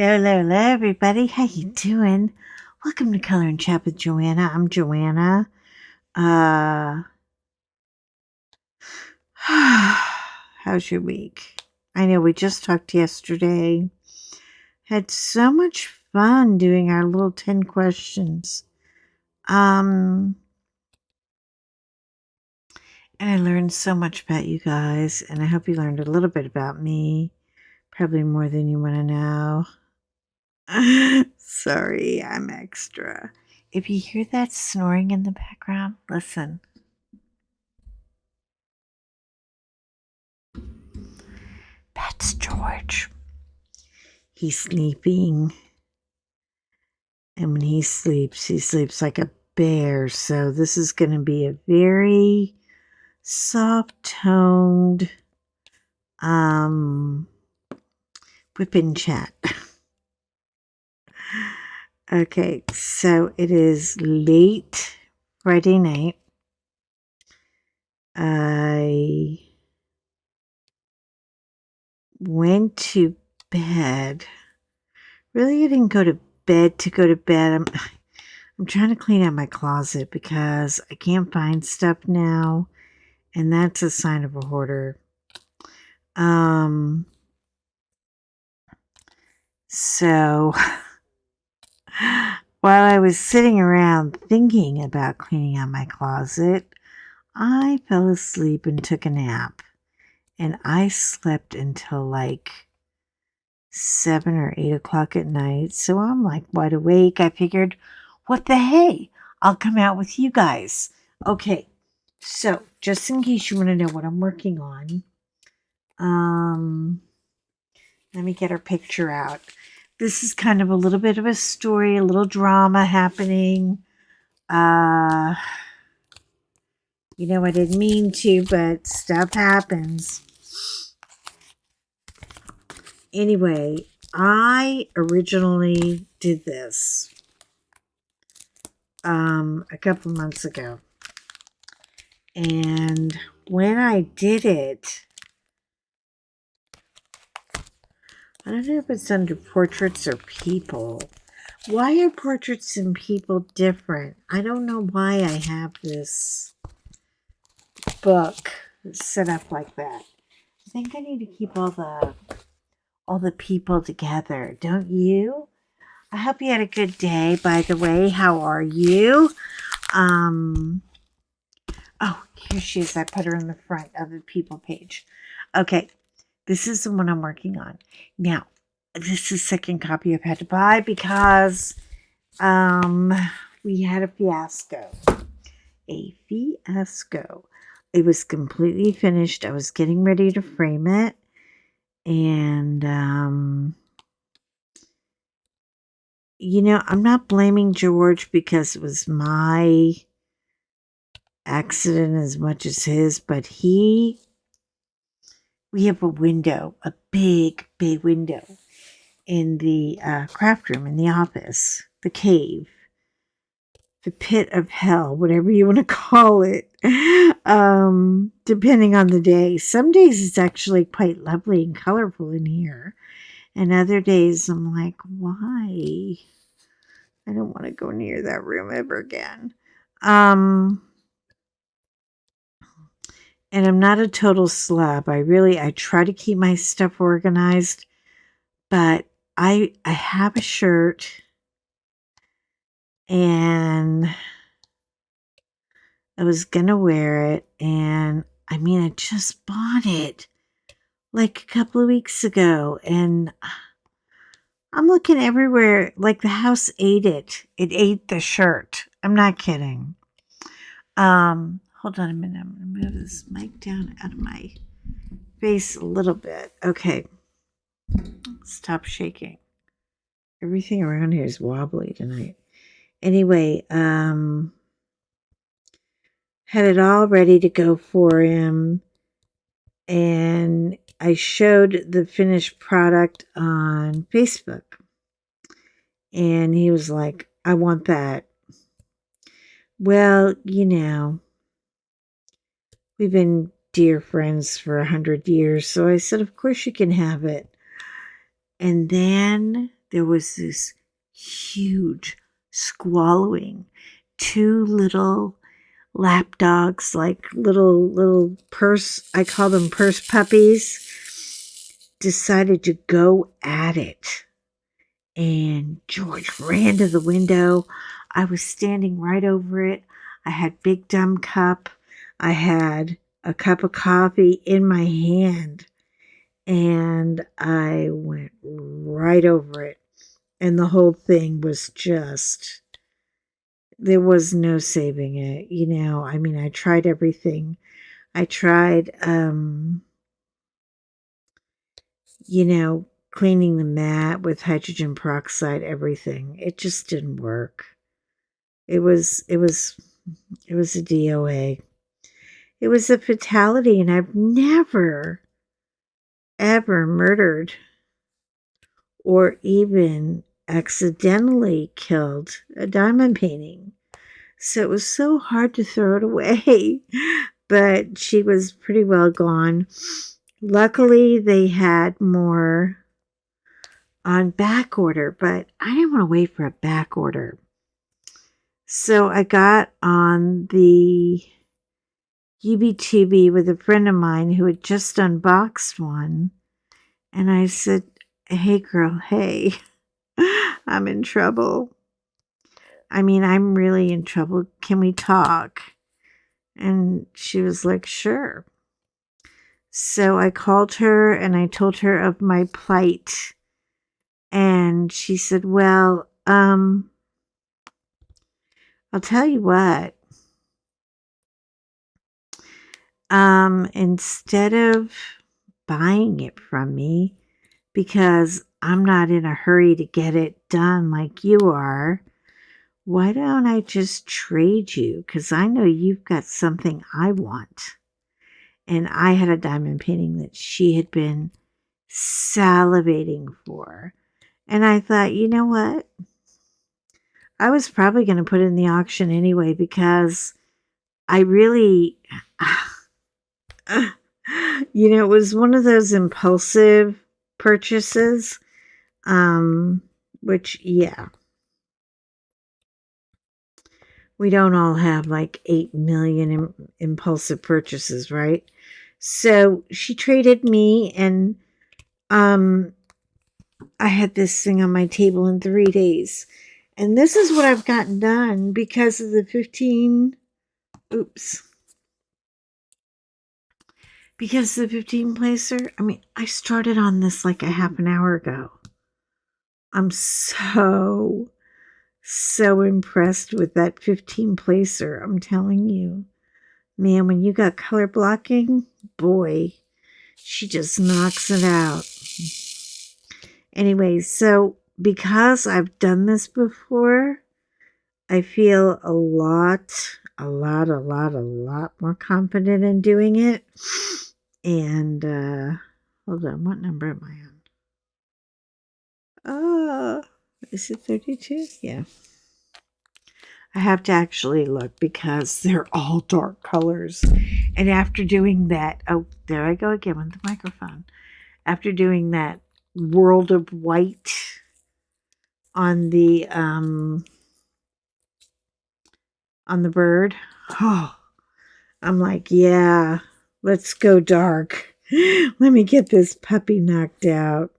Hello, everybody. How you doing? Welcome to Color and Chat with Joanna. I'm Joanna. How's your week? I know we just talked yesterday. Had so much fun doing our little 10 questions. And I learned so much about you guys, and I hope you learned a little bit about me. Probably more than you want to know. Sorry, I'm extra. If you hear that snoring in the background, listen. That's George. He's sleeping. And when he sleeps like a bear. So this is going to be a very soft-toned WIP and chat. Okay, so it is late Friday night. I went to bed. Really, I didn't go to bed to go to bed. I'm trying to clean out my closet because I can't find stuff now, and that's a sign of a hoarder. So while I was sitting around thinking about cleaning out my closet, I fell asleep and took a nap. And I slept until like 7 or 8 o'clock at night. So I'm like wide awake. I figured, what the hey? I'll come out with you guys. Okay, so just in case you want to know what I'm working on, let me get our picture out. This is kind of a little bit of a story, a little drama happening. I didn't mean to, but stuff happens. Anyway, I originally did this a couple months ago. And when I did it, I don't know if it's under portraits or people. Why are portraits and people different? I don't know why I have this book set up like that. I think I need to keep all the people together, don't you? I hope you had a good day, by the way. How are you? Oh, here she is. I put her in the front of the people page. Okay, this is the one I'm working on. Now, this is the second copy I've had to buy because we had a fiasco. It was completely finished. I was getting ready to frame it. And, I'm not blaming George because it was my accident as much as his, but we have a window, a big, big window in the craft room in the office, the cave, the pit of hell, whatever you want to call it, depending on the day. Some days it's actually quite lovely and colorful in here. And other days I'm like, why? I don't want to go near that room ever again. And I'm not a total slob. I try to keep my stuff organized, but I have a shirt and I was gonna wear it, and I just bought it like a couple of weeks ago, and I'm looking everywhere. Like the house ate it. It ate the shirt. I'm not kidding. Hold on a minute. I'm gonna move this mic down out of my face a little bit. Okay. Stop shaking. Everything around here is wobbly tonight. Anyway, had it all ready to go for him, and I showed the finished product on Facebook, and he was like, I want that. Well, we've been dear friends for 100 years, so I said, of course you can have it. And then there was this huge squallowing. Two little lap dogs, like little purse, I call them purse puppies, decided to go at it. And George ran to the window. I was standing right over it. I had Big Dumb Cup. I had a cup of coffee in my hand. And I went right over it. And the whole thing was just, there was no saving it. You know, I mean, I tried everything. I tried, you know, cleaning the mat with hydrogen peroxide, everything. It just didn't work. It was a DOA. It was a fatality, and I've never, ever murdered or even accidentally killed a diamond painting. So it was so hard to throw it away. But she was pretty well gone. Luckily, they had more on back order, but I didn't want to wait for a back order. So I got on the UBTB with a friend of mine who had just unboxed one. And I said, hey girl, hey, I'm in trouble. I mean, I'm really in trouble. Can we talk? And she was like, sure. So I called her and I told her of my plight. And she said, well, I'll tell you what. Instead of buying it from me, because I'm not in a hurry to get it done like you are, why don't I just trade you? Because I know you've got something I want. And I had a diamond painting that she had been salivating for. And I thought, you know what? I was probably going to put it in the auction anyway because I really, you know, it was one of those impulsive purchases, which, yeah. We don't all have like 8 million impulsive purchases, right? So she traded me, and I had this thing on my table in 3 days. And this is what I've gotten done because of the 15, because the 15 placer. I mean, I started on this like a half an hour ago. I'm so impressed with that 15 placer. I'm telling you. Man, when you got color blocking, boy, she just knocks it out. Anyway, so because I've done this before, I feel a lot more confident in doing it. And, hold on, what number am I on? Is it 32? Yeah. I have to actually look because they're all dark colors. And after doing that, oh, there I go again with the microphone. After doing that world of white on the bird, oh, I'm like, yeah, let's go dark. Let me get this puppy knocked out.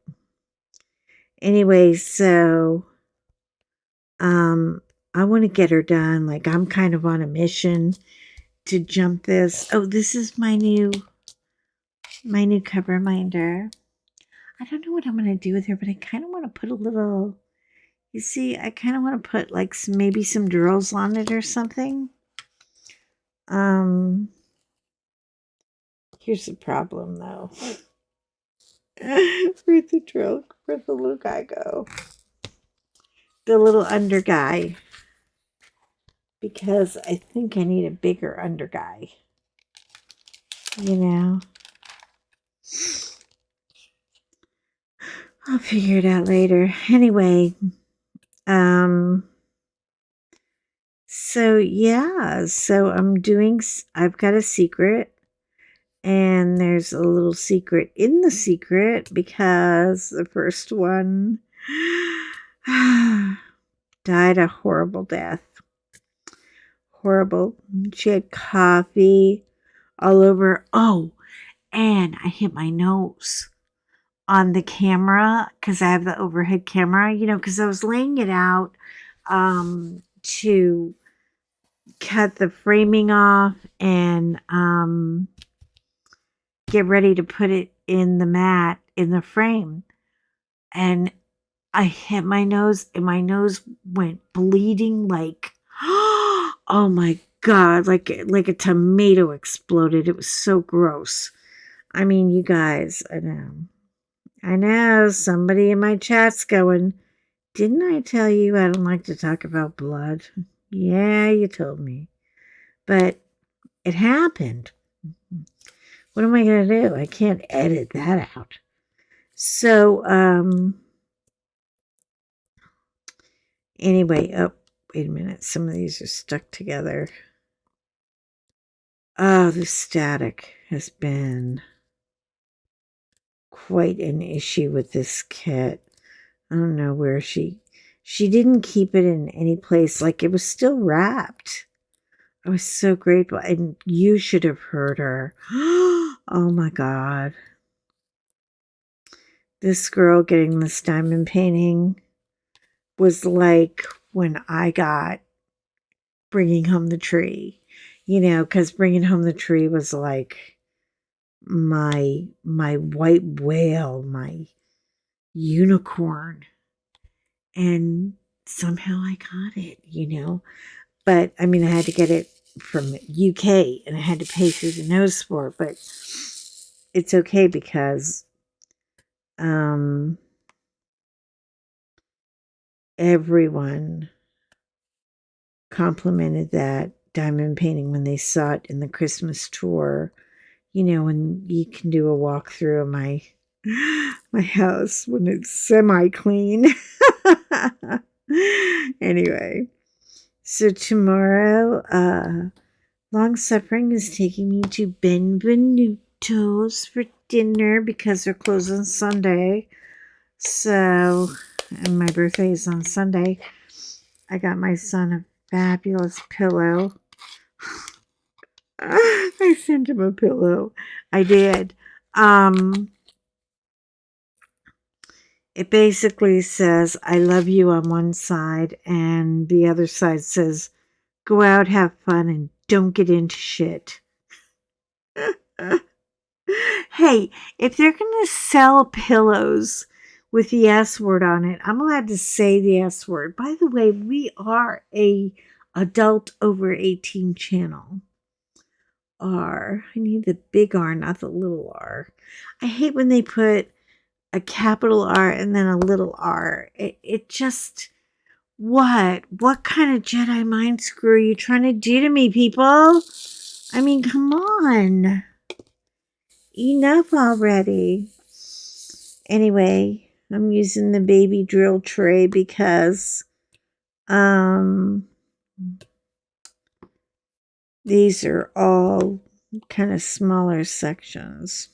Anyway, so I want to get her done. Like, I'm kind of on a mission to jump this. Oh, this is my new cover minder. I don't know what I'm going to do with her, but I kind of want to put a little, you see, I kind of want to put like maybe some drills on it or something. Here's the problem though. Where'd the little guy go? The little under guy. Because I think I need a bigger under guy. You know? I'll figure it out later. Anyway, so yeah, so I've got a secret, and there's a little secret in the secret because the first one, Died a horrible death. Horrible. She had coffee all over. Oh, and I hit my nose on the camera because I have the overhead camera, because I was laying it out to cut the framing off and get ready to put it in the mat in the frame. And I hit my nose and my nose went bleeding like, oh my God, like a tomato exploded. It was so gross. I mean, you guys, I know somebody in my chat's going, didn't I tell you I don't like to talk about blood? Yeah, you told me. But it happened. What am I going to do? I can't edit that out. So, anyway, oh, wait a minute. Some of these are stuck together. Oh, the static has been quite an issue with this kit. I don't know where she didn't keep it in any place. Like, it was still wrapped. I was so grateful. And you should have heard her. Oh my God. This girl getting this diamond painting was like when I got Bringing Home the Tree, because Bringing Home the Tree was like my white whale, my unicorn. And somehow I got it, But I mean, I had to get it from UK and I had to pay through the nose for it, but it's okay because everyone complimented that diamond painting when they saw it in the Christmas tour. When you can do a walkthrough of my house when it's semi-clean. Anyway, so tomorrow, Long Suffering is taking me to Benvenuto's for dinner because they're closed on Sunday. So, and my birthday is on Sunday. I got my son a fabulous pillow. I sent him a pillow. I did. It basically says, I love you on one side, and the other side says, go out, have fun, and don't get into shit. Hey, if they're going to sell pillows with the S word on it, I'm allowed to say the S word. By the way, we are a adult over 18 channel. R. I need the big R, not the little r. I hate when they put a capital R and then a little r. It just, what kind of Jedi mind screw are you trying to do to me, people? I mean, come on. Enough already. Anyway, I'm using the baby drill tray because these are all kind of smaller sections.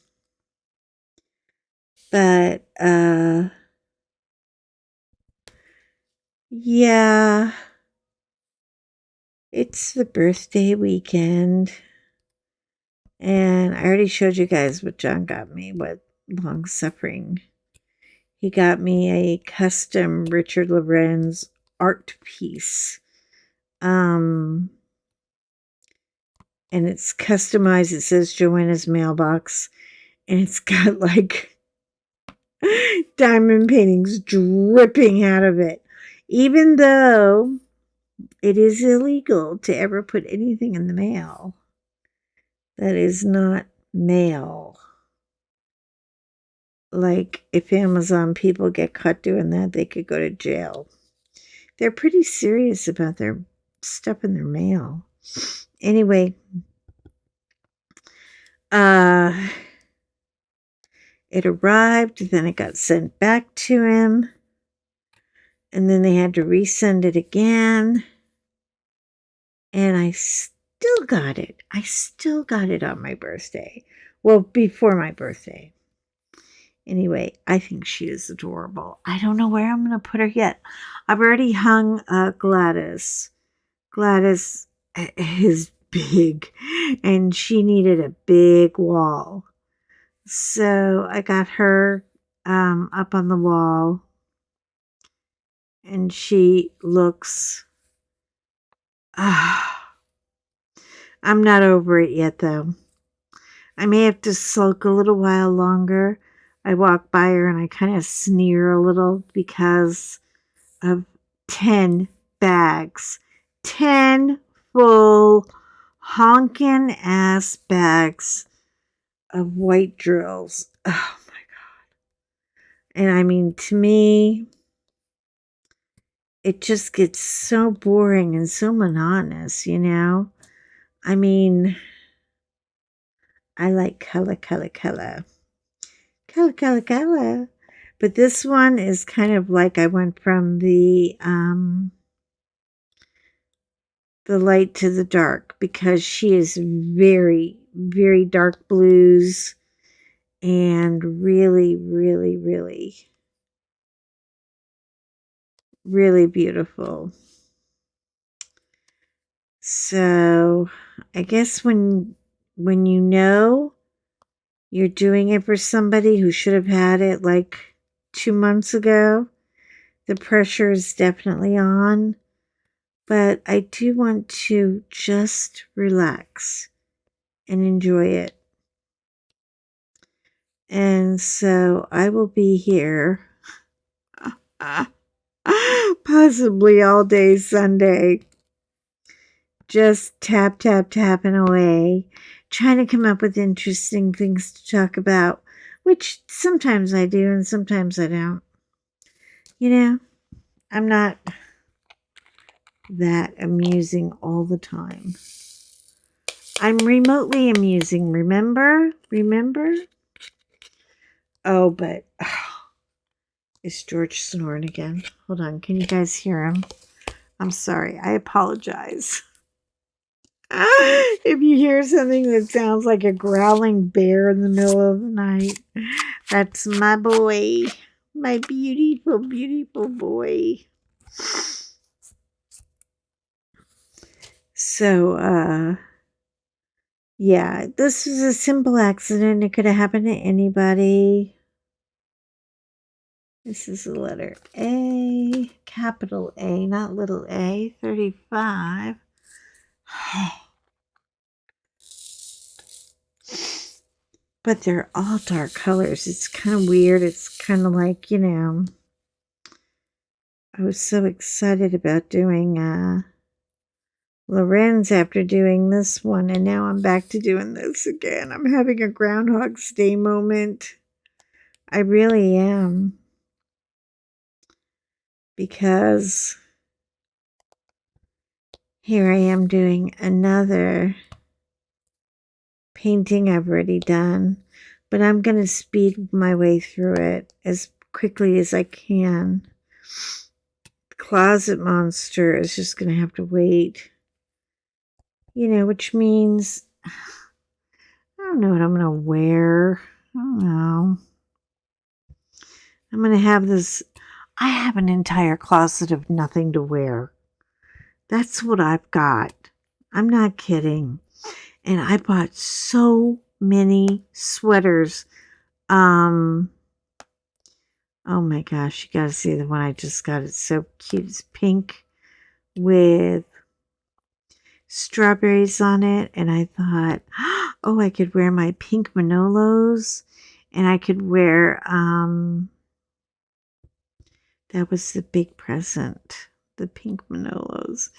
But yeah, it's the birthday weekend. And I already showed you guys what John got me, what Long Suffering. He got me a custom Richard Lorenz art piece. And it's customized. It says Joanna's mailbox. And it's got like diamond paintings dripping out of it. Even though it is illegal to ever put anything in the mail that is not mail. Like, if Amazon people get caught doing that, they could go to jail. They're pretty serious about their stuff in their mail. Anyway, it arrived, then it got sent back to him, and then they had to resend it again, and I still got it. I still got it on my birthday. Well, before my birthday. Anyway, I think she is adorable. I don't know where I'm going to put her yet. I've already hung Gladys. Gladys is big, and she needed a big wall. So I got her up on the wall, and she looks... I'm not over it yet, though. I may have to sulk a little while longer. I walk by her and I kind of sneer a little because of 10 bags. 10 full honkin' ass bags of white drills. Oh my God. And I mean, to me, it just gets so boring and so monotonous, you know? I mean, I like color, color, color. Color, color, color. But this one is kind of like I went from the light to the dark, because she is very, very dark blues and really, really, really, really beautiful. So I guess when you know you're doing it for somebody who should have had it like 2 months ago, the pressure is definitely on. But I do want to just relax and enjoy it. And so I will be here possibly all day Sunday, just tapping away, trying to come up with interesting things to talk about, which sometimes I do and sometimes I don't. You know, I'm not that amusing all the time. I'm remotely amusing, remember? Oh, but is George snoring again? Hold on, can you guys hear him? I'm sorry, I apologize. If you hear something that sounds like a growling bear in the middle of the night, that's my boy. My beautiful, beautiful boy. So, yeah, this was a simple accident. It could have happened to anybody. This is the letter A, capital A, not little a, 35. But they're all dark colors. It's kind of weird. It's kind of like, you know, I was so excited about doing Lorenz after doing this one, and now I'm back to doing this again. I'm having a Groundhog's Day moment. I really am. Because here I am doing another painting I've already done, but I'm going to speed my way through it as quickly as I can. Closet Monster is just going to have to wait. You know, which means I don't know what I'm going to wear. I don't know. I'm going to have this. I have an entire closet of nothing to wear. That's what I've got. I'm not kidding. And I bought so many sweaters. Oh my gosh, you gotta see the one I just got. It's so cute. It's pink with strawberries on it. And I thought, oh, I could wear my pink Manolos. And I could wear, that was the big present, the pink Manolos.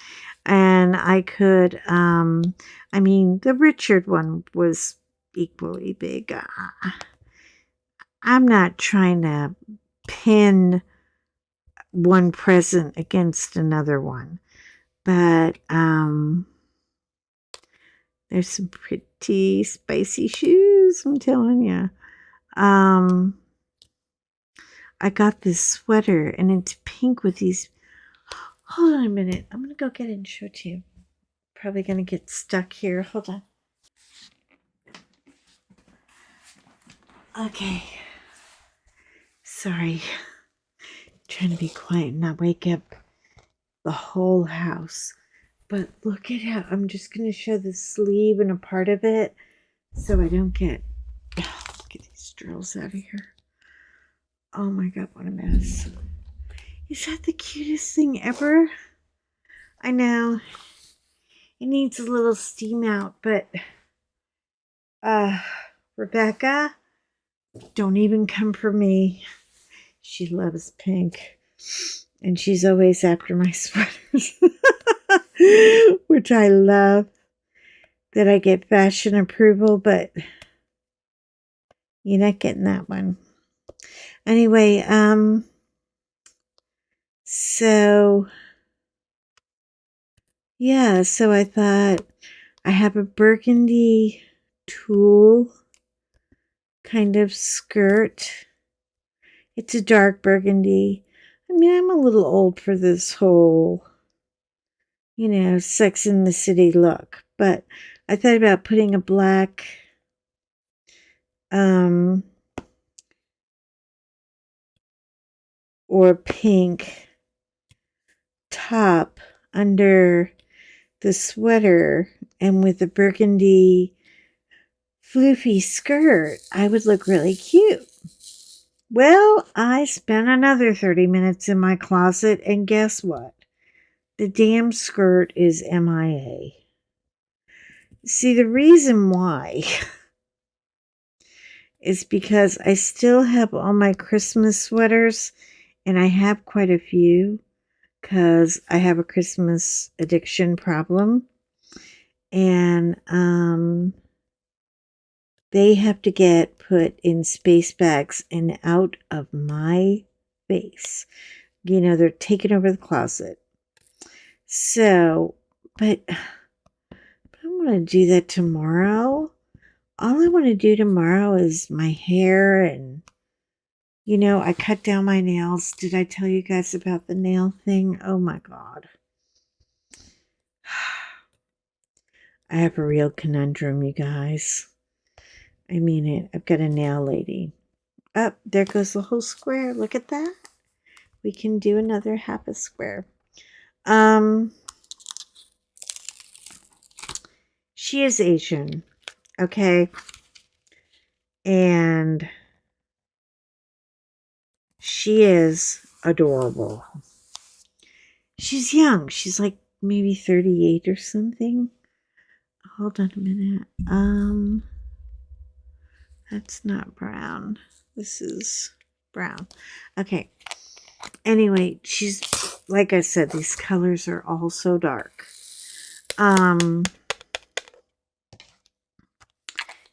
And I could, I mean, the Richard one was equally big. I'm not trying to pin one present against another one, but there's some pretty spicy shoes, I'm telling you. I got this sweater and it's pink with these. Hold on a minute, I'm gonna go get it and show it to you. Probably gonna get stuck here. Hold on. Okay. Sorry. Trying to be quiet and not wake up the whole house. But look at how I'm just going to show the sleeve and a part of it so I don't get these drills out of here. Oh my god, what a mess. Is that the cutest thing ever? I know. It needs a little steam out, but Rebecca, don't even come for me. She loves pink. And she's always after my sweaters. Which I love. That I get fashion approval, but you're not getting that one. Anyway, so yeah, so I thought I have a burgundy tulle kind of skirt. It's a dark burgundy. I mean, I'm a little old for this whole, Sex in the City look, but I thought about putting a black or pink top under the sweater, and with a burgundy floofy skirt, I would look really cute. Well, I spent another 30 minutes in my closet, and guess what? The damn skirt is MIA. See, the reason why is because I still have all my Christmas sweaters, and I have quite a few because I have a Christmas addiction problem. And they have to get put in space bags and out of my face. They're taking over the closet. So, but I don't want to do that tomorrow. All I want to do tomorrow is my hair and, I cut down my nails. Did I tell you guys about the nail thing? Oh my God. I have a real conundrum, you guys. I mean it. I've got a nail lady. Oh, there goes the whole square. Look at that. We can do another half a square. She is Asian, okay? And she is adorable. She's young. She's like maybe 38 or something. Hold on a minute. That's not brown. This is brown. Okay. Anyway, she's, like I said, these colors are all so dark.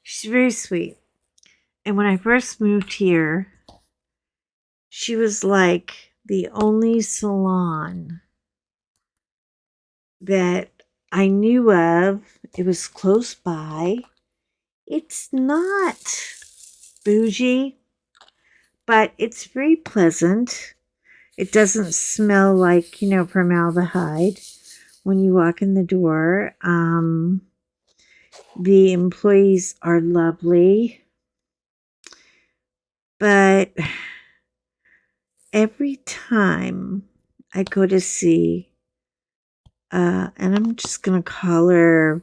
She's very sweet. And when I first moved here, she was like the only salon that I knew of. It was close by. It's not bougie, but it's very pleasant. It doesn't smell like, formaldehyde when you walk in the door. The employees are lovely, but every time I go to see, and I'm just going to call her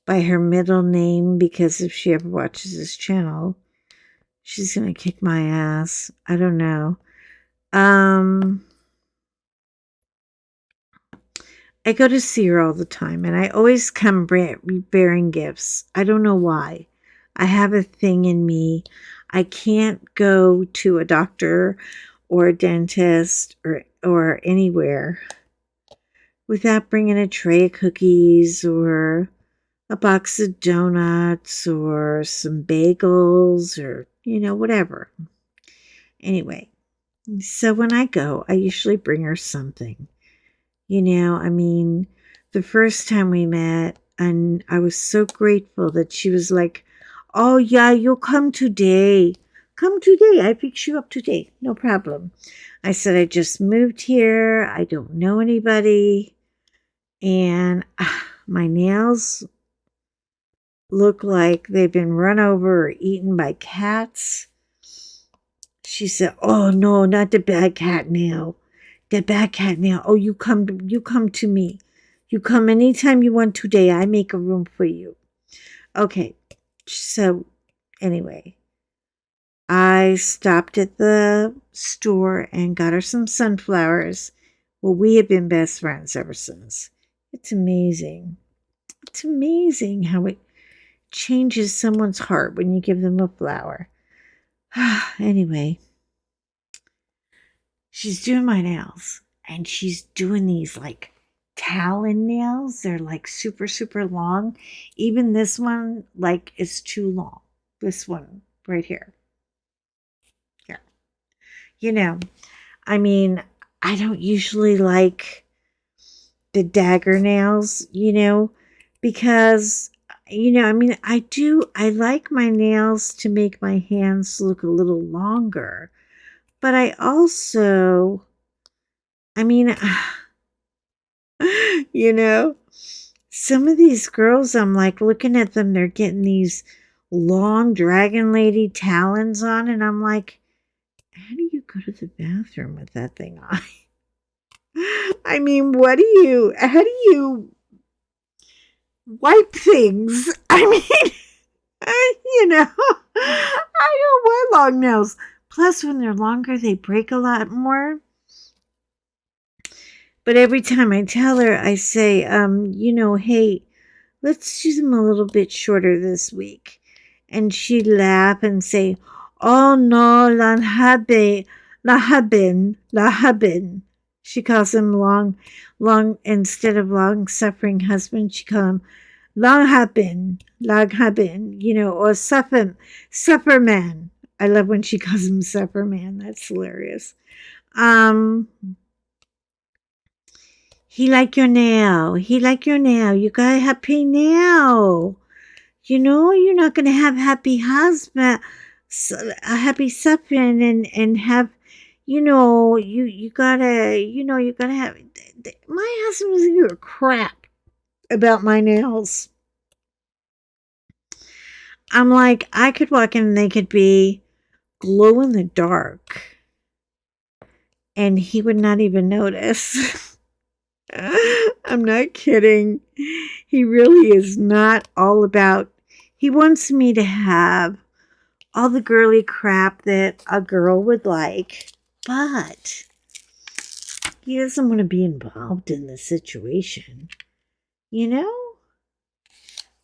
by her middle name because if she ever watches this channel, she's going to kick my ass. I don't know. I go to see her all the time, and I always come bearing gifts. I don't know why. I have a thing in me. I can't go to a doctor or a dentist or anywhere without bringing a tray of cookies or a box of donuts or some bagels or, whatever. Anyway, so when I go, I usually bring her something. The first time we met, and I was so grateful that she was like, oh, yeah, you'll come today. Come today. I fix you up today. No problem. I said, I just moved here. I don't know anybody. And my nails look like they've been run over or eaten by cats. She said, "Oh no, not the bad cat nail. The bad cat nail. Oh, you come to me. You come anytime you want today. I make a room for you." Okay. So anyway, I stopped at the store and got her some sunflowers. Well, we have been best friends ever since. It's amazing. It's amazing how it changes someone's heart when you give them a flower. Anyway, she's doing my nails and she's doing these like talon nails. They're like super, super long. Even this one, like, is too long. This one right here. Here. You know, I mean, I don't usually like the dagger nails, because, I mean, I like my nails to make my hands look a little longer. But I also, I mean, you know, some of these girls, I'm like looking at them, they're getting these long dragon lady talons on, and I'm like, how do you go to the bathroom with that thing on? I mean, how do you wipe things? I mean, I don't want long nails. Plus, when they're longer, they break a lot more. But every time I tell her, I say, hey, let's do them a little bit shorter this week. And she'd laugh and say, "Oh no, lahabin. She calls him long, instead of long suffering husband, she calls him long habin, or suffer man. I love when she calls him suffer man. That's hilarious. Um, he like your nail. He like your nail. You got a happy nail. You're not going to have happy husband, a happy suffering and have, you gotta, you gotta have, my husband was give a crap about my nails. I'm like, I could walk in and they could be glow in the dark and he would not even notice. I'm not kidding. He really is not all about, he wants me to have all the girly crap that a girl would like, but he doesn't want to be involved in the situation. Men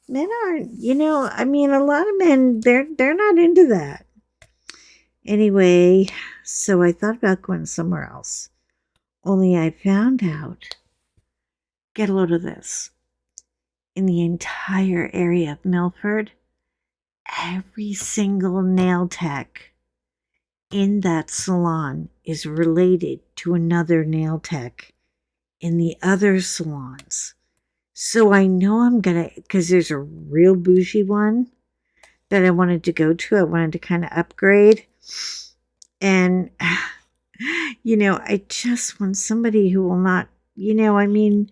aren't, I mean, a lot of men, they're not into that. Anyway, so I thought about going somewhere else. Only I found out, get a load of this, in the entire area of Milford, every single nail tech in that salon is related to another nail tech in the other salons. So I know I'm going to, because there's a real bougie one that I wanted to go to. I wanted to kind of upgrade. And, I just want somebody who will not, I mean,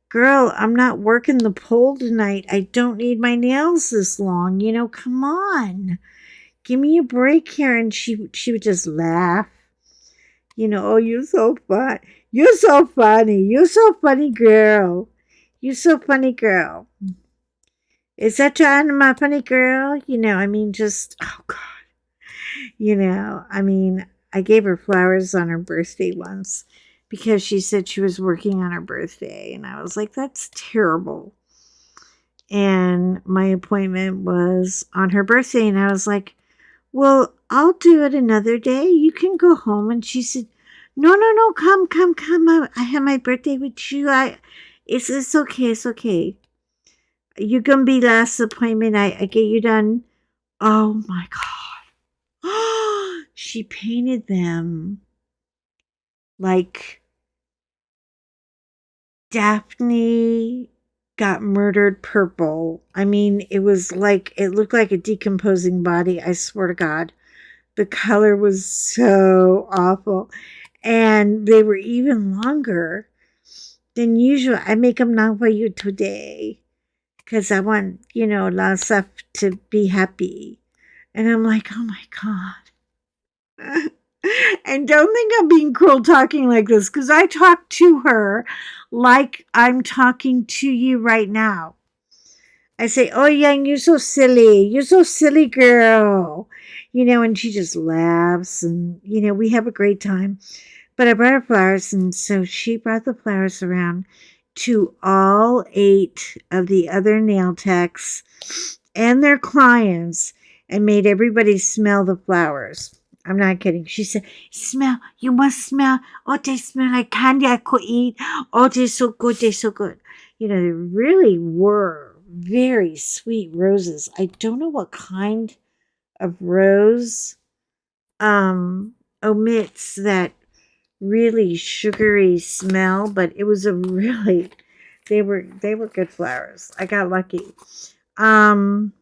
girl, I'm not working the pole tonight. I don't need my nails this long. Come on. Give me a break here. And she would just laugh. Oh, you're so fun. You're so funny. You're so funny, girl. You're so funny, girl. Is that Joanna, my funny girl? I mean, just, oh, God. I mean, I gave her flowers on her birthday once because she said she was working on her birthday. And I was like, that's terrible. And my appointment was on her birthday. And I was like, well, I'll do it another day. You can go home. And she said, no, come. I have my birthday with you. It's okay. It's okay. You're going to be last appointment. I get you done. Oh, my God. She painted them like Daphne got murdered purple. I mean, it looked like a decomposing body. I swear to God. The color was so awful. And they were even longer than usual. I make them long for you today because I want, Lasaf to be happy. And I'm like, oh my God. And don't think I'm being cruel talking like this, because I talk to her like I'm talking to you right now. I say, "Oh, Yang, you're so silly. You're so silly, girl." And she just laughs, and, we have a great time. But I brought her flowers, and so she brought the flowers around to all 8 of the other nail techs and their clients and made everybody smell the flowers. I'm not kidding. She said, "Smell, you must smell. Oh, they smell like candy I could eat. Oh, they're so good. They're so good." They really were very sweet roses. I don't know what kind of rose omits that really sugary smell, but it was a really they were good flowers. I got lucky. Um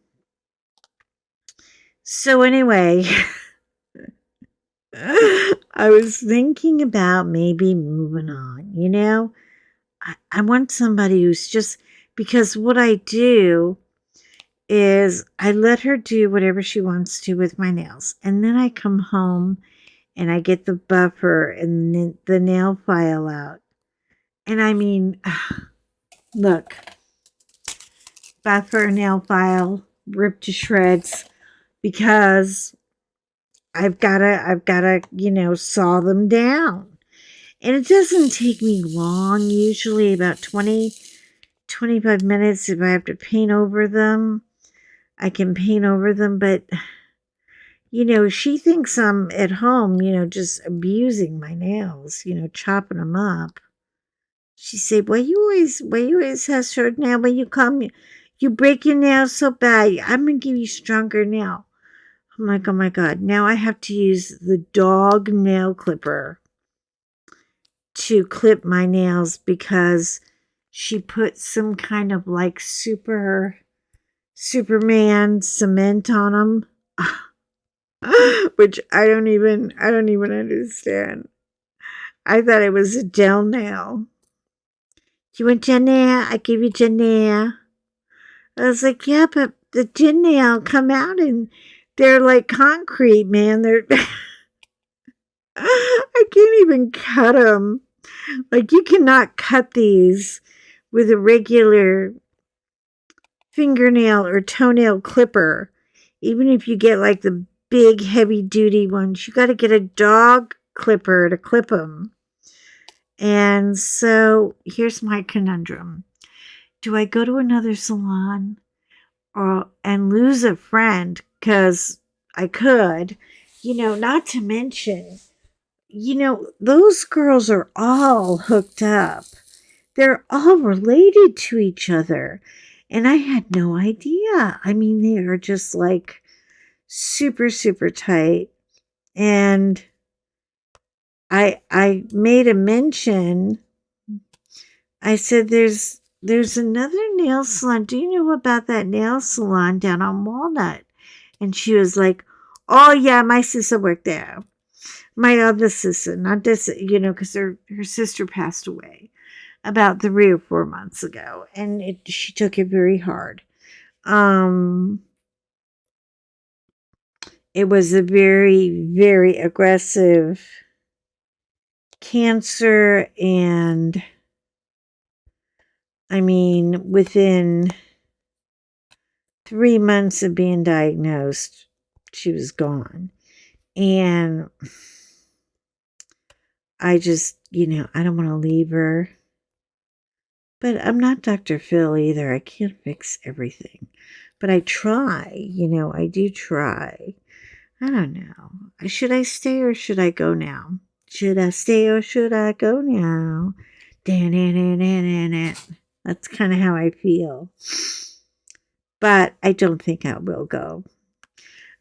so anyway, I was thinking about maybe moving on. I want somebody who's just, because what I do is I let her do whatever she wants to with my nails. And then I come home and I get the buffer and the nail file out. And I mean, look, buffer, nail file, ripped to shreds, because I've gotta, saw them down. And it doesn't take me long, usually about 25 minutes. If I have to paint over them, I can paint over them. But, she thinks I'm at home, just abusing my nails, chopping them up. She said, why you always have short nail? When you come, you break your nails so bad. I'm going to give you stronger nail. I'm like, oh my God. Now I have to use the dog nail clipper to clip my nails, because she put some kind of like Superman cement on them. Which I don't even understand. I thought it was a gel nail. You want gel nail? I give you gel nail. I was like, yeah, but the gel nail come out and they're like concrete, man. They're I can't even cut them. Like, you cannot cut these with a regular fingernail or toenail clipper. Even if you get like the big heavy duty ones, you got to get a dog clipper to clip them. And so here's my conundrum. Do I go to another salon and lose a friend? Because I could, not to mention, those girls are all hooked up. They're all related to each other. And I had no idea. I mean, they are just like super, super tight. And I made a mention. I said, there's another nail salon. Do you know about that nail salon down on Walnut? And she was like, oh yeah, my sister worked there. My other sister, not this, because her sister passed away about 3 or 4 months ago, and she took it very hard. It was a very, very aggressive cancer, and I mean, within 3 months of being diagnosed, she was gone. And I just, I don't want to leave her. But I'm not Dr. Phil either. I can't fix everything. But I try, I do try. I don't know. Should I stay or should I go now? Should I stay or should I go now? That's kind of how I feel. But I don't think I will go.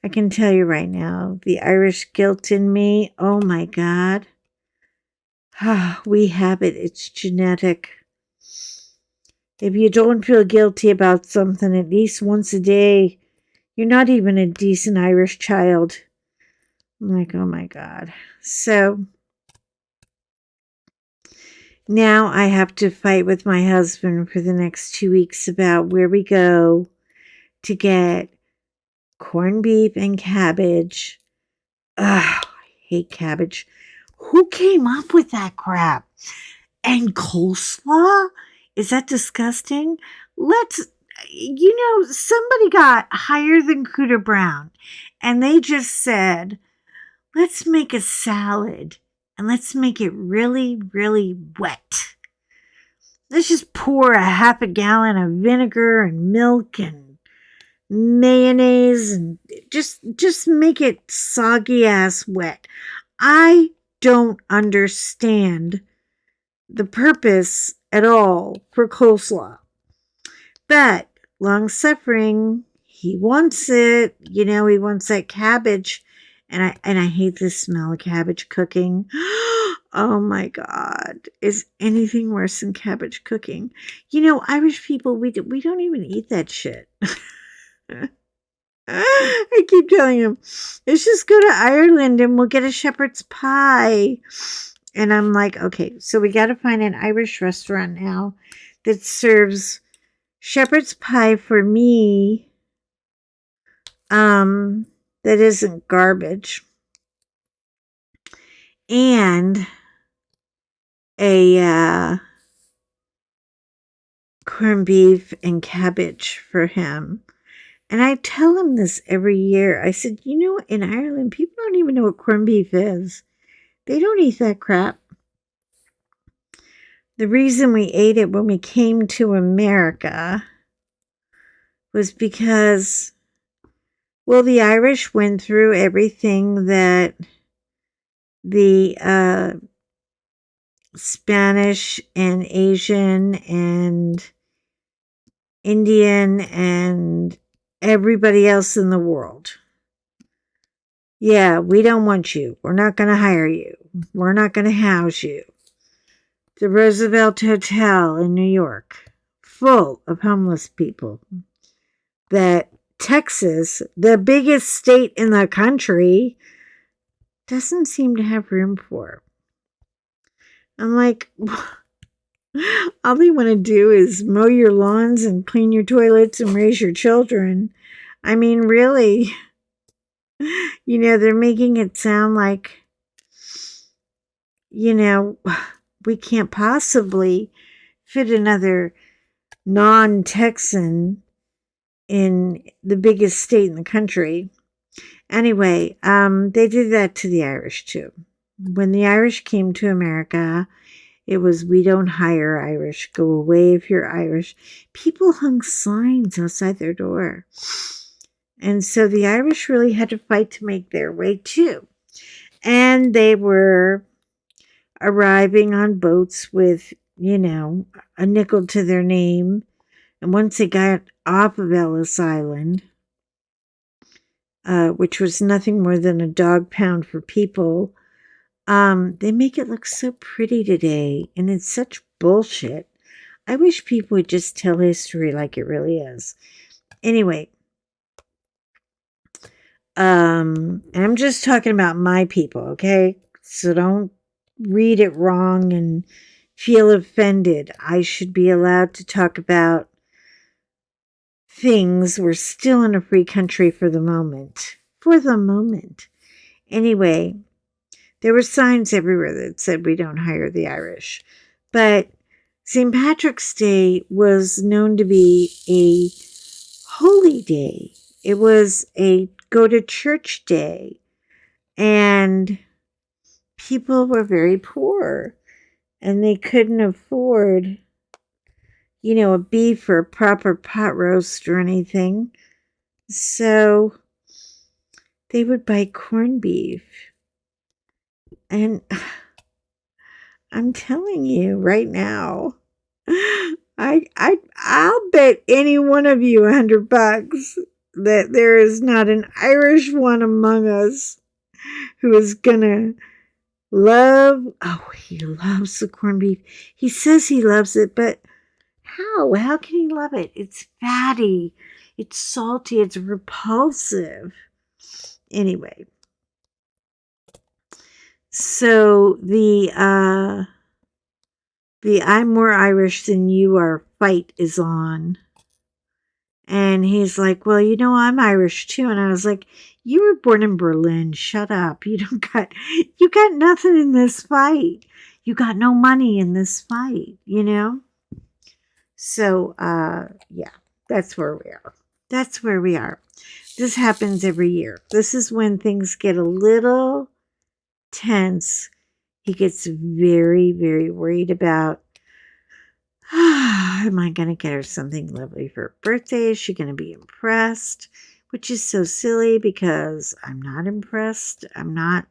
I can tell you right now, the Irish guilt in me, oh my God. We have it. It's genetic. If you don't feel guilty about something at least once a day, you're not even a decent Irish child. I'm like, oh my God. So now I have to fight with my husband for the next 2 weeks about where we go to get corned beef and cabbage. Ugh, I hate cabbage. Who came up with that crap? And coleslaw? Is that disgusting? Somebody got higher than Cooter Brown, and they just said, let's make a salad, and let's make it really, really wet. Let's just pour a half a gallon of vinegar and milk and mayonnaise and just make it soggy ass wet. I don't understand the purpose at all for coleslaw. But long suffering, he wants it. He wants that cabbage. And I hate the smell of cabbage cooking. Oh my God. Is anything worse than cabbage cooking? Irish people, we don't even eat that shit. I keep telling him, let's just go to Ireland and we'll get a shepherd's pie. And I'm like, okay, so we got to find an Irish restaurant now that serves shepherd's pie for me. That isn't garbage. And a corned beef and cabbage for him. And I tell him this every year. I said, in Ireland, people don't even know what corned beef is. They don't eat that crap. The reason we ate it when we came to America was because, well, the Irish went through everything that the Spanish and Asian and Indian and everybody else in the world. Yeah, we don't want you. We're not going to hire you. We're not going to house you. The Roosevelt Hotel in New York, full of homeless people that Texas, the biggest state in the country, doesn't seem to have room for. I'm like, all they want to do is mow your lawns and clean your toilets and raise your children. I mean, really, they're making it sound like, we can't possibly fit another non-Texan in the biggest state in the country. Anyway, they did that to the Irish too. When the Irish came to America, it was, we don't hire Irish. Go away if you're Irish. People hung signs outside their door. And so the Irish really had to fight to make their way too. And they were arriving on boats with, a nickel to their name. And once they got off of Ellis Island, which was nothing more than a dog pound for people, they make it look so pretty today. And it's such bullshit. I wish people would just tell history like it really is. Anyway, I'm just talking about my people, okay? So don't read it wrong and feel offended. I should be allowed to talk about things. We're still in a free country for the moment. For the moment. Anyway, there were signs everywhere that said we don't hire the Irish. But St. Patrick's Day was known to be a holy day. It was a go to church day. And people were very poor. And they couldn't afford, a beef or a proper pot roast or anything. So they would buy corned beef. And I'm telling you right now, I'll bet any one of you $100 that there is not an Irish one among us who is gonna love. Oh, he loves the corned beef. He says he loves it, but how? How can he love it? It's fatty. It's salty. It's repulsive. Anyway, so the I'm more Irish than you are fight is on. And he's like, well, I'm Irish too. And I was like, you were born in Berlin. Shut up. You got nothing in this fight. You got no money in this fight, So, yeah, that's where we are. That's where we are. This happens every year. This is when things get a little tense. He gets very, very worried about, am I going to get her something lovely for her birthday? Is she going to be impressed? Which is so silly because I'm not impressed. I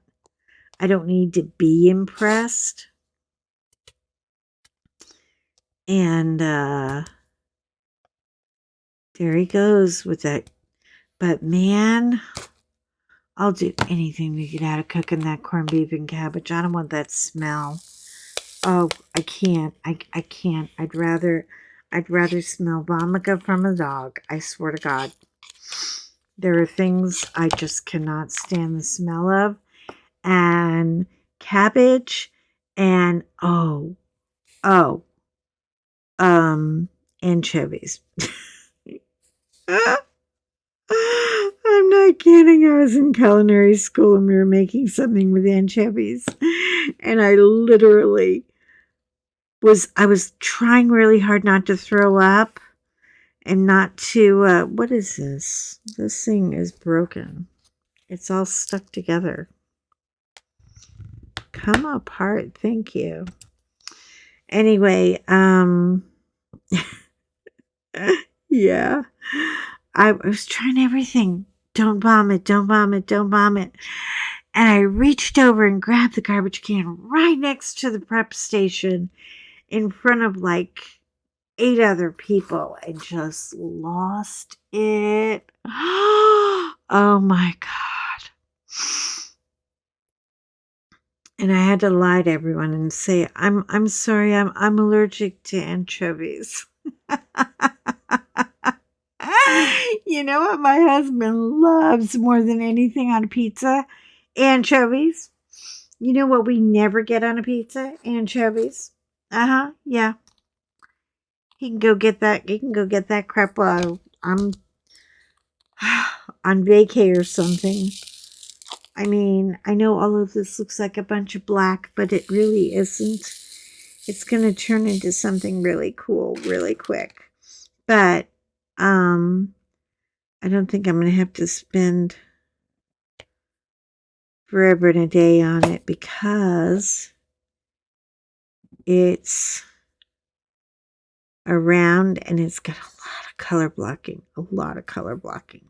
don't need to be impressed. And there he goes with that. But man, I'll do anything to get out of cooking that corned beef and cabbage. I don't want that smell. Oh, I can't. I can't. I'd rather smell vomica from a dog. I swear to God. There are things I just cannot stand the smell of. And cabbage and anchovies. I'm not kidding. I was in culinary school and we were making something with anchovies. And I literally I was trying really hard not to throw up and not to, what is this? This thing is broken. It's all stuck together. Come apart. Thank you. Anyway, yeah. I was trying everything. Don't vomit, don't vomit, don't vomit. And I reached over and grabbed the garbage can right next to the prep station in front of like 8 other people and just lost it. Oh my God. And I had to lie to everyone and say, I'm sorry, I'm allergic to anchovies. You know what my husband loves more than anything on a pizza? Anchovies. You know what we never get on a pizza? Anchovies. Yeah. He can go get that crap while I'm on vacay or something. I mean, I know all of this looks like a bunch of black, but it really isn't. It's going to turn into something really cool really quick. But I don't think I'm going to have to spend forever and a day on it because it's around and it's got a lot of color blocking.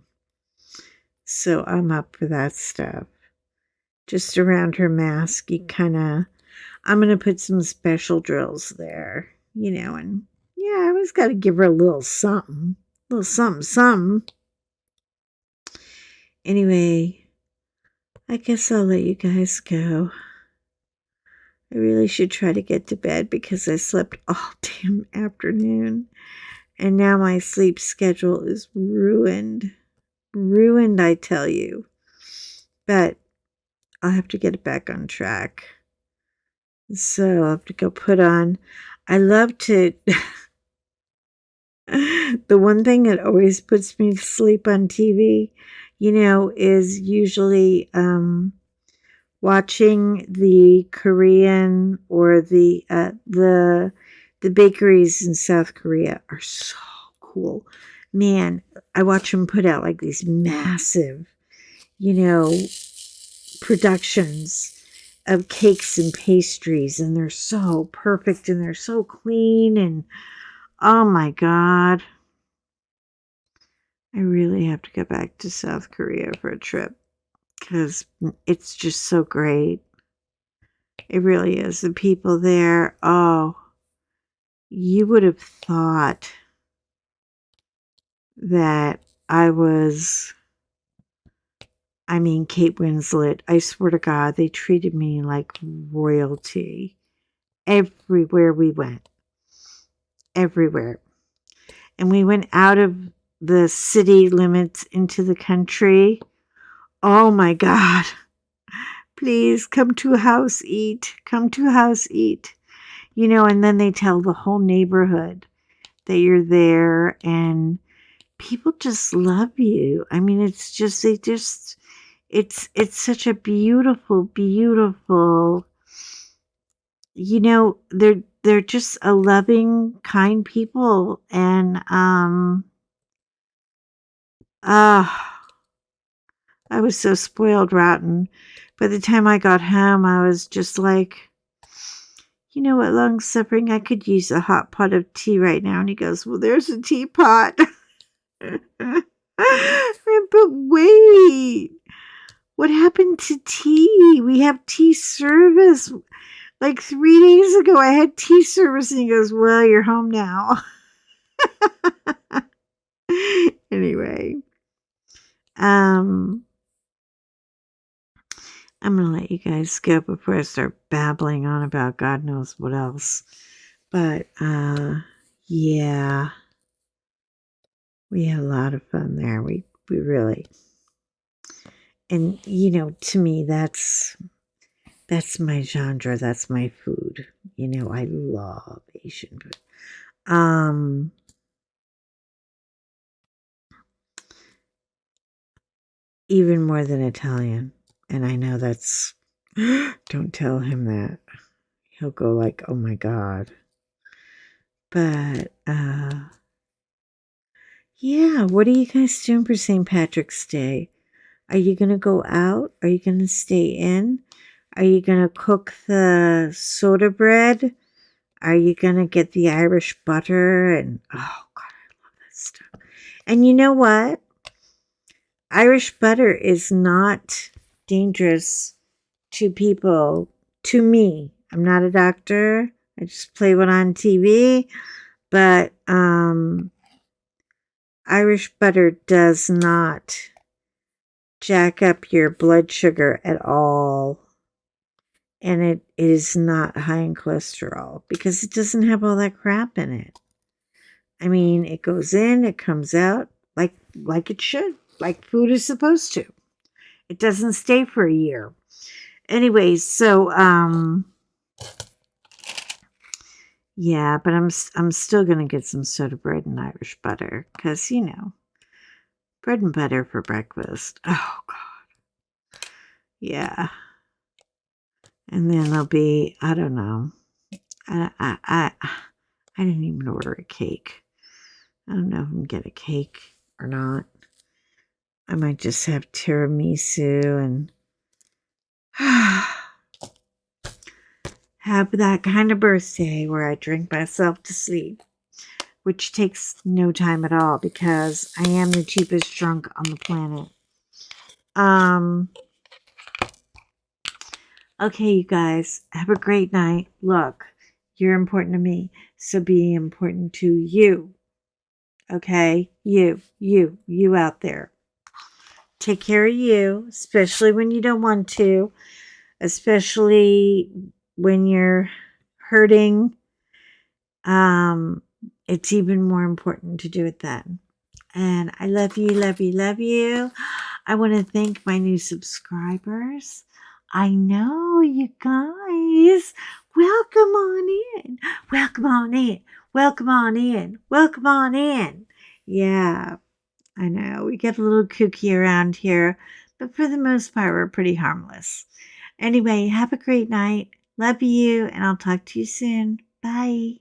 So I'm up for that stuff. Just around her mask, I'm going to put some special drills there, and yeah, I always got to give her a little something. Anyway, I guess I'll let you guys go. I really should try to get to bed because I slept all damn afternoon. And now my sleep schedule is ruined. Ruined, I tell you. But I'll have to get it back on track. So I'll have to go put on. I love to. The one thing that always puts me to sleep on TV, is usually watching the Korean or the bakeries in South Korea are so cool. Man, I watch them put out like these massive, productions of cakes and pastries, and they're so perfect and they're so clean, and oh my God. I really have to go back to South Korea for a trip because it's just so great. It really is. The people there, oh, you would have thought that Kate Winslet, I swear to God, they treated me like royalty everywhere we went. Everywhere. And we went out of the city limits into the country. Oh my God. Please come to house eat. Come to house eat. And then they tell the whole neighborhood that you're there and people just love you. I mean, it's just, it's such a beautiful, beautiful, they're just a loving, kind people. And, I was so spoiled rotten. By the time I got home, I was just like, you know what, long suffering, I could use a hot pot of tea right now. And he goes, well, there's a teapot. But wait, what happened to tea? We have tea service. Like 3 days ago, I had tea service, and he goes, well, you're home now. Anyway, I'm going to let you guys go before I start babbling on about God knows what else. But, yeah, we had a lot of fun there. We really, and, to me, that's my genre. That's my food. I love Asian food. Even more than Italian. And I know that's, don't tell him that. He'll go like, oh my God. But, yeah, what are you guys doing for St. Patrick's Day? Are you going to go out? Are you going to stay in? Are you going to cook the soda bread? Are you going to get the Irish butter? And, oh God, I love that stuff. And you know what? Irish butter is not dangerous to people, to me. I'm not a doctor. I just play one on TV. But Irish butter does not jack up your blood sugar at all. And it is not high in cholesterol because it doesn't have all that crap in it. I mean, it goes in, it comes out like it should, like food is supposed to. It doesn't stay for a year. Anyways, so yeah, but I'm still gonna get some soda bread and Irish butter because bread and butter for breakfast. Oh God, yeah. And then there'll be, I don't know. I didn't even order a cake. I don't know if I'm gonna get a cake or not. I might just have tiramisu and have that kind of birthday where I drink myself to sleep, which takes no time at all because I am the cheapest drunk on the planet. Okay, you guys, have a great night. Look, you're important to me, so be important to you. Okay? You out there. Take care of you, especially when you don't want to, especially when you're hurting. It's even more important to do it then. And I love you, love you, love you. I want to thank my new subscribers. I know, you guys. Welcome on in. Welcome on in. Welcome on in. Welcome on in. Yeah, I know. We get a little kooky around here, but for the most part, we're pretty harmless. Anyway, have a great night. Love you, and I'll talk to you soon. Bye.